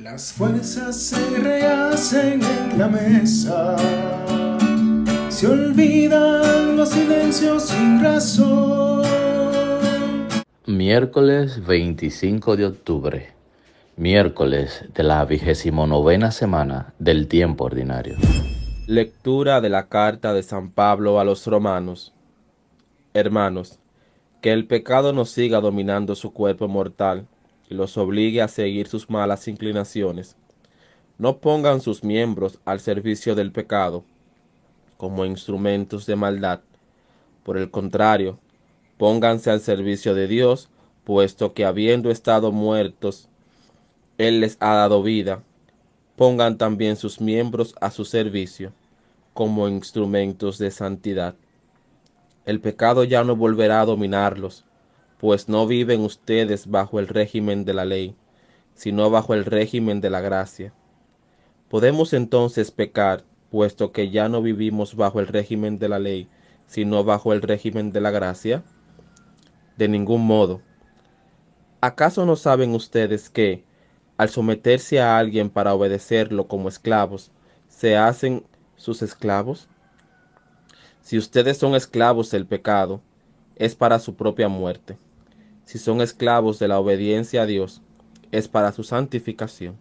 Las fuerzas se rehacen en la mesa, se olvidan los silencios sin razón. Miércoles 25 de octubre, miércoles de la 29ª semana del tiempo ordinario. Lectura de la carta de San Pablo a los Romanos. Hermanos, que el pecado no siga dominando su cuerpo mortal y los obligue a seguir sus malas inclinaciones. No pongan sus miembros al servicio del pecado como instrumentos de maldad. Por el contrario, pónganse al servicio de Dios, puesto que habiendo estado muertos, Él les ha dado vida. Pongan también sus miembros a su servicio como instrumentos de santidad. El pecado ya no volverá a dominarlos, pues no viven ustedes bajo el régimen de la ley, sino bajo el régimen de la gracia. ¿Podemos entonces pecar, puesto que ya no vivimos bajo el régimen de la ley, sino bajo el régimen de la gracia? De ningún modo. ¿Acaso no saben ustedes que, al someterse a alguien para obedecerlo como esclavos, se hacen sus esclavos? Si ustedes son esclavos del pecado, es para su propia muerte. Si son esclavos de la obediencia a Dios, es para su santificación.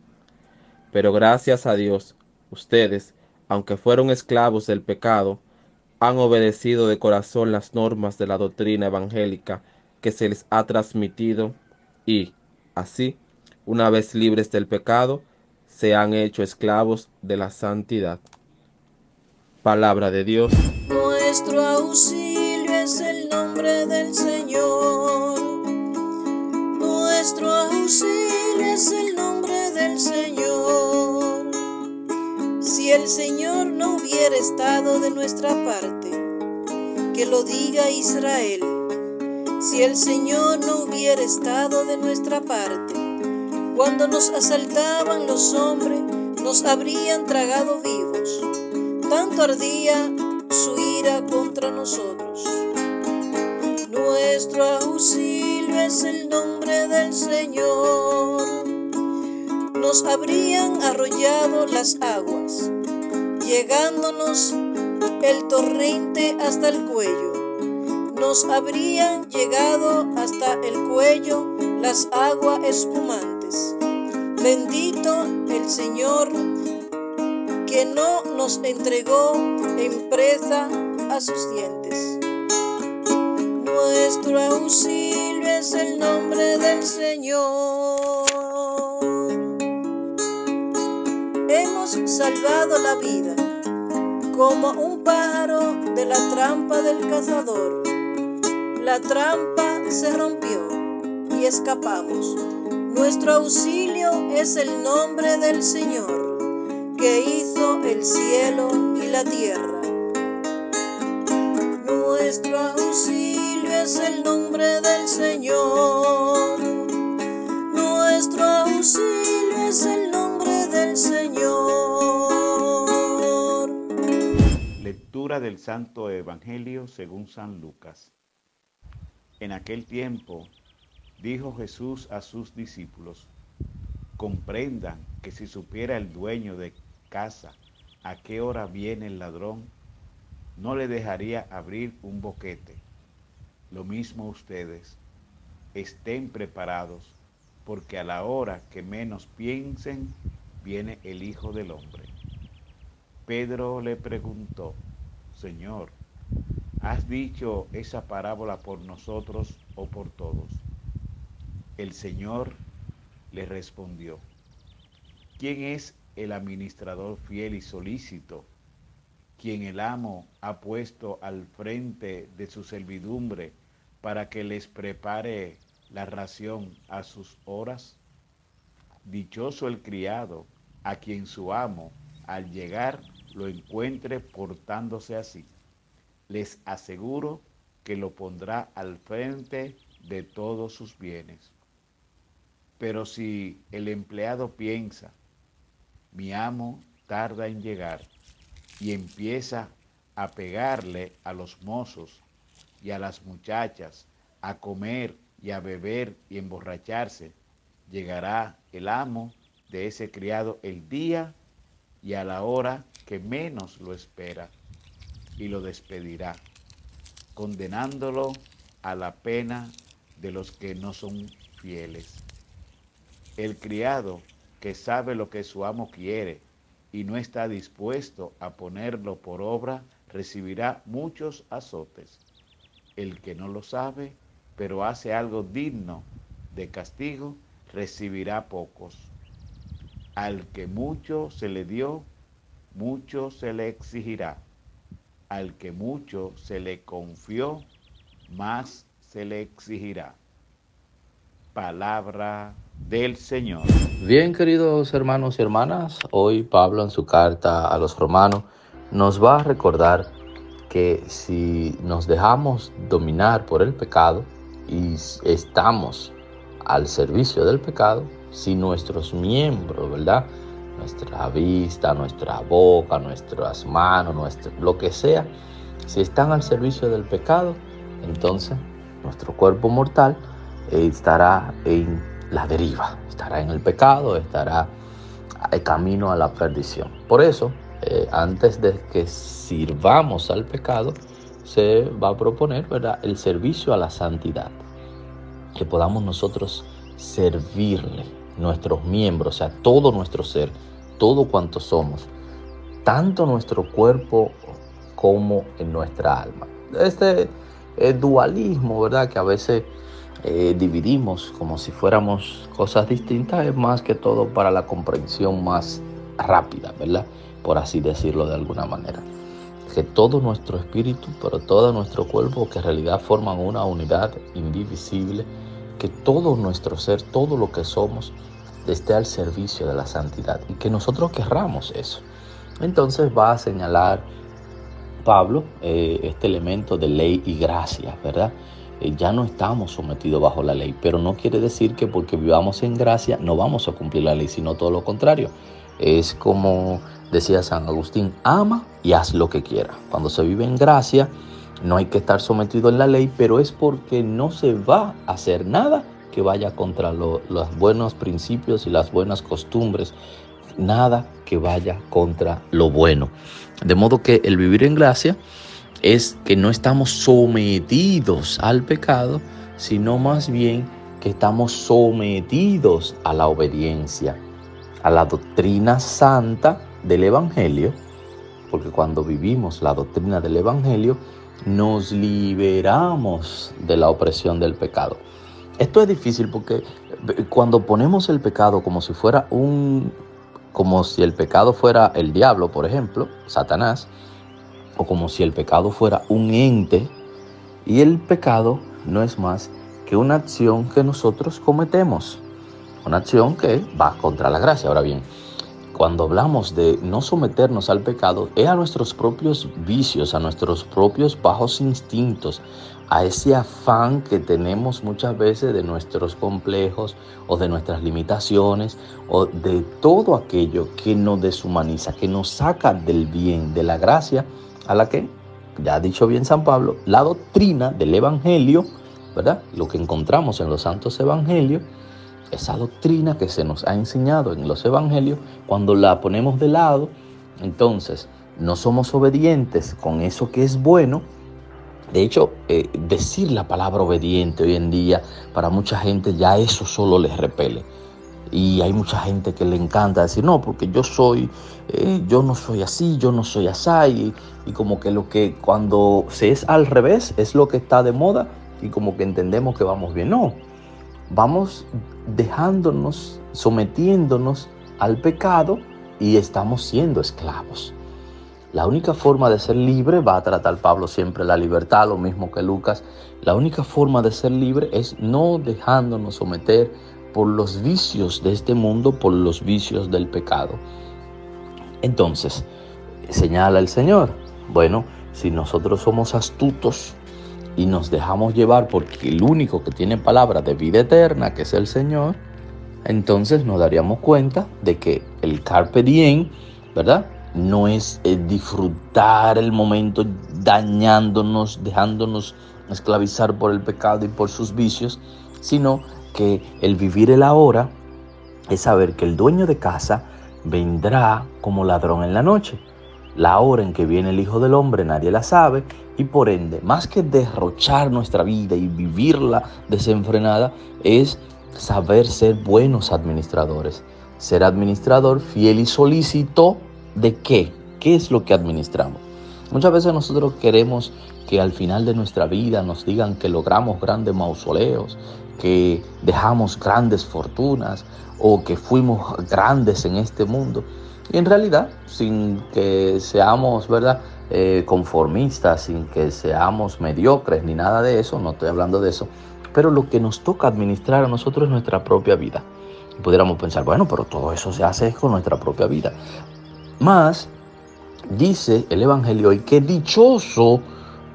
Pero gracias a Dios, ustedes, aunque fueron esclavos del pecado, han obedecido de corazón las normas de la doctrina evangélica que se les ha transmitido y, así, una vez libres del pecado, se han hecho esclavos de la santidad. Palabra de Dios. Nuestro auxilio es el nombre del Señor. Nuestro auxilio es el nombre del Señor. Si el Señor no hubiera estado de nuestra parte, que lo diga Israel. Si el Señor no hubiera estado de nuestra parte, cuando nos asaltaban los hombres, nos habrían tragado vivos. Tanto ardía su ira contra nosotros. Nuestro auxilio es el nombre del Señor. Nos habrían arrollado las aguas, llegándonos el torrente hasta el cuello. Nos habrían llegado hasta el cuello las aguas espumantes. Bendito el Señor, que no nos entregó en presa a sus dientes. Nuestro auxilio es el nombre del Señor. Hemos salvado la vida, como un pájaro de la trampa del cazador. La trampa se rompió y escapamos. Nuestro auxilio es el nombre del Señor, que hizo el cielo y la tierra. Nuestro auxilio es el nombre del Señor. Nuestro auxilio es el nombre del Señor. Lectura del Santo Evangelio según San Lucas. En aquel tiempo dijo Jesús a sus discípulos: comprendan que si supiera el dueño de casa a qué hora viene el ladrón, no le dejaría abrir un boquete. Lo mismo ustedes, estén preparados, porque a la hora que menos piensen, viene el Hijo del Hombre. Pedro le preguntó: Señor, ¿has dicho esa parábola por nosotros o por todos? El Señor le respondió: ¿quién es el administrador fiel y solícito, quien el amo ha puesto al frente de su servidumbre para que les prepare la ración a sus horas? Dichoso el criado a quien su amo, al llegar, lo encuentre portándose así. Les aseguro que lo pondrá al frente de todos sus bienes. Pero si el empleado piensa: mi amo tarda en llegar, y empieza a pegarle a los mozos y a las muchachas, a comer y a beber y emborracharse, llegará el amo de ese criado el día y a la hora que menos lo espera, y lo despedirá, condenándolo a la pena de los que no son fieles. El criado que sabe lo que su amo quiere y no está dispuesto a ponerlo por obra, recibirá muchos azotes. El que no lo sabe, pero hace algo digno de castigo, recibirá pocos. Al que mucho se le dio, mucho se le exigirá. Al que mucho se le confió, más se le exigirá. Palabra del Señor. Bien, queridos hermanos y hermanas, hoy Pablo en su carta a los romanos nos va a recordar que si nos dejamos dominar por el pecado y estamos al servicio del pecado, si nuestros miembros, ¿verdad?, nuestra vista, nuestra boca, nuestras manos, lo que sea, si están al servicio del pecado, entonces nuestro cuerpo mortal estará en la deriva, estará en el pecado, estará camino a la perdición. Por eso, antes de que sirvamos al pecado, se va a proponer, ¿verdad?, el servicio a la santidad, que podamos nosotros servirle, nuestros miembros, o sea, todo nuestro ser, todo cuanto somos, tanto nuestro cuerpo como en nuestra alma. Este dualismo, ¿verdad?, que a veces dividimos como si fuéramos cosas distintas, es más que todo para la comprensión más rápida, ¿verdad?, por así decirlo de alguna manera. Que todo nuestro espíritu, pero todo nuestro cuerpo, que en realidad forman una unidad indivisible, que todo nuestro ser, todo lo que somos, esté al servicio de la santidad y que nosotros querramos eso. Entonces va a señalar Pablo este elemento de ley y gracia, ¿verdad? Ya no estamos sometidos bajo la ley, pero no quiere decir que porque vivamos en gracia no vamos a cumplir la ley, sino todo lo contrario. Es como decía San Agustín, ama y haz lo que quieras. Cuando se vive en gracia, no hay que estar sometido en la ley, pero es porque no se va a hacer nada que vaya contra los buenos principios y las buenas costumbres, nada que vaya contra lo bueno. De modo que el vivir en gracia es que no estamos sometidos al pecado, sino más bien que estamos sometidos a la obediencia, a la doctrina santa del Evangelio, porque cuando vivimos la doctrina del Evangelio, nos liberamos de la opresión del pecado. Esto es difícil porque cuando ponemos el pecado como si el pecado fuera el diablo, por ejemplo, Satanás, o como si el pecado fuera un ente, y el pecado no es más que una acción que nosotros cometemos, una acción que va contra la gracia. Ahora bien, cuando hablamos de no someternos al pecado, es a nuestros propios vicios, a nuestros propios bajos instintos, a ese afán que tenemos muchas veces de nuestros complejos o de nuestras limitaciones o de todo aquello que nos deshumaniza, que nos saca del bien, de la gracia, a la que, ya ha dicho bien San Pablo, la doctrina del Evangelio, ¿verdad?, lo que encontramos en los santos evangelios, esa doctrina que se nos ha enseñado en los evangelios, cuando la ponemos de lado, entonces no somos obedientes con eso que es bueno. De hecho, decir la palabra obediente hoy en día, para mucha gente ya eso solo les repele. Y hay mucha gente que le encanta decir, no, porque yo no soy así, yo no soy así. Y como que lo que cuando se es al revés es lo que está de moda y como que entendemos que vamos bien. No, vamos dejándonos, sometiéndonos al pecado y estamos siendo esclavos. La única forma de ser libre, va a tratar Pablo siempre la libertad, lo mismo que Lucas. La única forma de ser libre es no dejándonos someter por los vicios de este mundo, por los vicios del pecado. Entonces, señala el Señor, bueno, si nosotros somos astutos y nos dejamos llevar porque el único que tiene palabra de vida eterna, que es el Señor, entonces nos daríamos cuenta de que el carpe diem, ¿verdad?, no es disfrutar el momento dañándonos, dejándonos esclavizar por el pecado y por sus vicios, sino que el vivir el ahora es saber que el dueño de casa vendrá como ladrón en la noche. La hora en que viene el Hijo del Hombre nadie la sabe, y por ende, más que derrochar nuestra vida y vivirla desenfrenada, es saber ser buenos administradores. Ser administrador fiel y solícito ¿de qué? ¿Qué es lo que administramos? Muchas veces nosotros queremos que al final de nuestra vida nos digan que logramos grandes mausoleos, que dejamos grandes fortunas o que fuimos grandes en este mundo. Y en realidad, sin que seamos, ¿verdad?, conformistas, sin que seamos mediocres ni nada de eso, no estoy hablando de eso, pero lo que nos toca administrar a nosotros es nuestra propia vida. Y pudiéramos pensar, bueno, pero todo eso se hace con nuestra propia vida. Más, dice el Evangelio hoy que dichoso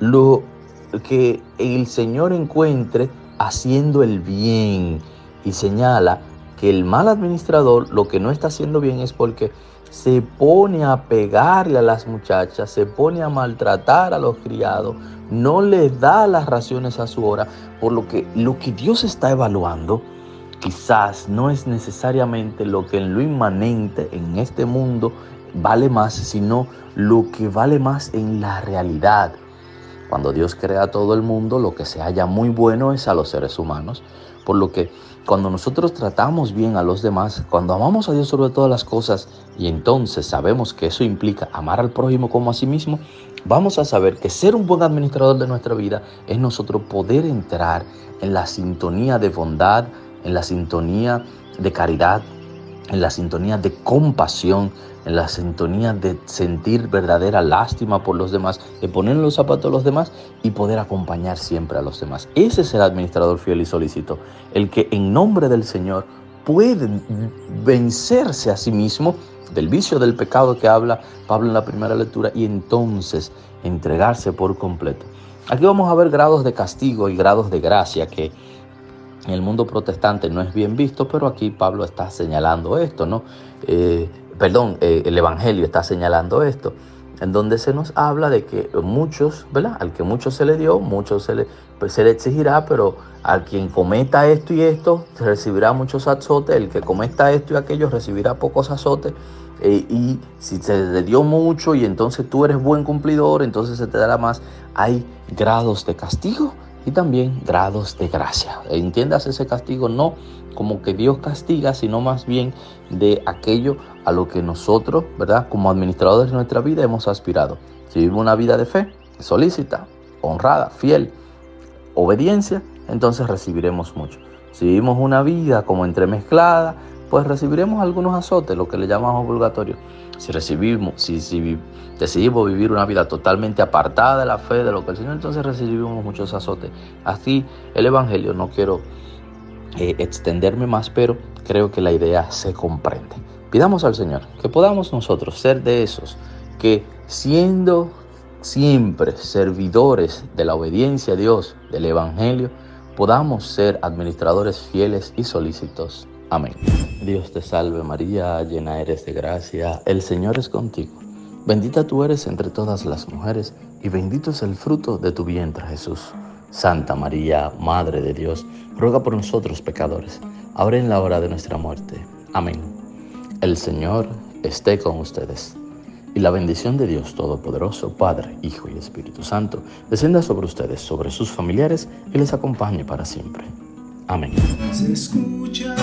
lo que el Señor encuentre haciendo el bien, y señala que el mal administrador lo que no está haciendo bien es porque se pone a pegarle a las muchachas, se pone a maltratar a los criados, no les da las raciones a su hora, por lo que Dios está evaluando quizás no es necesariamente lo que en lo inmanente en este mundo vale más, sino lo que vale más en la realidad. Cuando Dios crea a todo el mundo, lo que se halla muy bueno es a los seres humanos, por lo que cuando nosotros tratamos bien a los demás, cuando amamos a Dios sobre todas las cosas, y entonces sabemos que eso implica amar al prójimo como a sí mismo, vamos a saber que ser un buen administrador de nuestra vida es nosotros poder entrar en la sintonía de bondad, en la sintonía de caridad, en la sintonía de compasión, en la sintonía de sentir verdadera lástima por los demás, de poner en los zapatos de los demás y poder acompañar siempre a los demás. Ese es el administrador fiel y solícito, el que en nombre del Señor puede vencerse a sí mismo del vicio del pecado que habla Pablo en la primera lectura y entonces entregarse por completo. Aquí vamos a ver grados de castigo y grados de gracia que en el mundo protestante no es bien visto, pero aquí Pablo está señalando esto, ¿no? El Evangelio está señalando esto, en donde se nos habla de que muchos, ¿verdad? Al que mucho se le dio, mucho se le exigirá, pero al quien cometa esto y esto, recibirá muchos azotes, el que cometa esto y aquello recibirá pocos azotes, y si se le dio mucho y entonces tú eres buen cumplidor, entonces se te dará más. Hay grados de castigo y también grados de gracia. Entiendas ese castigo no como que Dios castiga, sino más bien de aquello a lo que nosotros, ¿verdad?, como administradores de nuestra vida hemos aspirado. Si vivimos una vida de fe, solícita, honrada, fiel, obediencia, entonces recibiremos mucho. Si vivimos una vida como entremezclada, pues recibiremos algunos azotes, lo que le llamamos obligatorio. Si decidimos vivir una vida totalmente apartada de la fe, de lo que el Señor, entonces recibimos muchos azotes. Así el Evangelio, no quiero extenderme más, pero creo que la idea se comprende. Pidamos al Señor que podamos nosotros ser de esos que, siendo siempre servidores de la obediencia a Dios, del Evangelio, podamos ser administradores fieles y solícitos. Amén. Dios te salve María, llena eres de gracia, el Señor es contigo. Bendita tú eres entre todas las mujeres y bendito es el fruto de tu vientre, Jesús. Santa María, Madre de Dios, ruega por nosotros pecadores, ahora en la hora de nuestra muerte. Amén. El Señor esté con ustedes. Y la bendición de Dios Todopoderoso, Padre, Hijo y Espíritu Santo, descienda sobre ustedes, sobre sus familiares y les acompañe para siempre. Amén. Se escucha